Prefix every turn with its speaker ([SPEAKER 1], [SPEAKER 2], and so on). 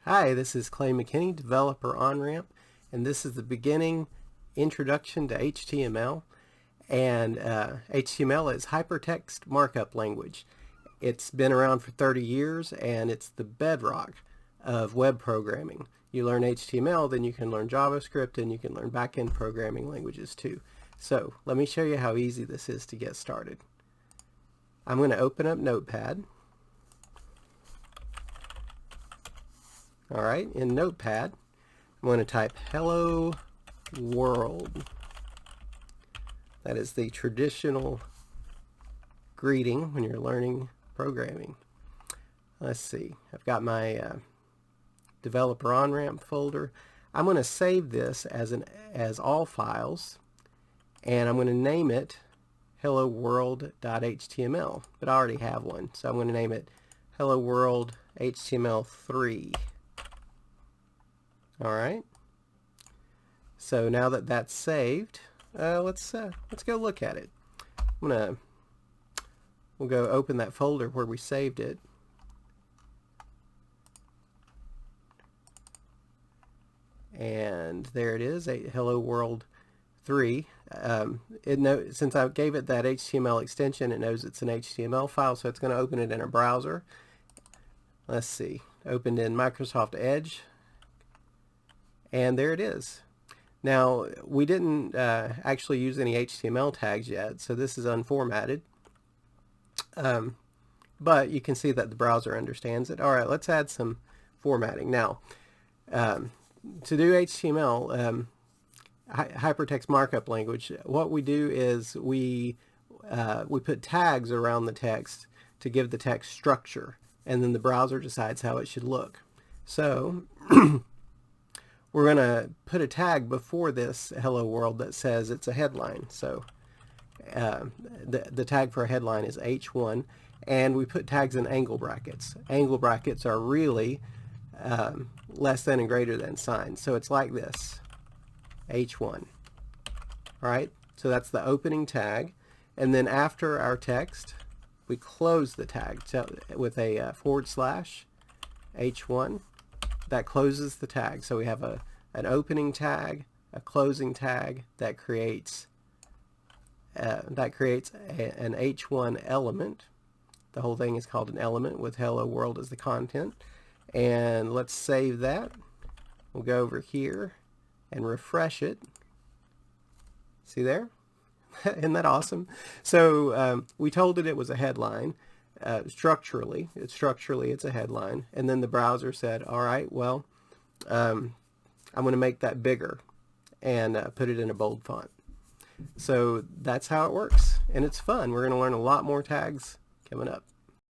[SPEAKER 1] Hi, this is Clay McKinney, developer on-ramp, and this is the beginning introduction to HTML. And HTML is hypertext markup language. It's been around for 30 years, and it's the bedrock of web programming. You learn HTML, then you can learn JavaScript, and you can learn back-end programming languages too. So let me show you how easy this is to get started. I'm going to open up Notepad. Alright, in Notepad, I'm going to type hello world. That is the traditional greeting when you're learning programming. Let's see, I've got my developer on-ramp folder. I'm going to save this as all files, and I'm going to name it hello world.html, but I already have one, so I'm going to name it hello world HTML3. Alright, so now that that's saved, let's go look at it. We'll go open that folder where we saved it. And there it is, hello world 3. Since I gave it that HTML extension, it knows it's an HTML file, so it's going to open it in a browser. Let's see, opened in Microsoft Edge. And there it is. Now, we didn't actually use any HTML tags yet, so this is unformatted. But you can see that the browser understands it. Alright, let's add some formatting. Now, to do HTML, hypertext markup language, what we do is we put tags around the text to give the text structure, and then the browser decides how it should look. So, we're going to put a tag before this hello world that says it's a headline. So the tag for a headline is H1, and we put tags in angle brackets. Angle brackets are really less than and greater than signs. So it's like this, H1. All right, so that's the opening tag. And then after our text, we close the tag with a / H1. That closes the tag. So we have an opening tag, a closing tag that creates an H1 element. The whole thing is called an element with hello world as the content. And let's save that. We'll go over here and refresh it. See there? Isn't that awesome? So we told it was a headline. Structurally, it's a headline, and then the browser said, all right, well, I'm going to make that bigger and put it in a bold font. So that's how it works, and it's fun. We're going to learn a lot more tags coming up.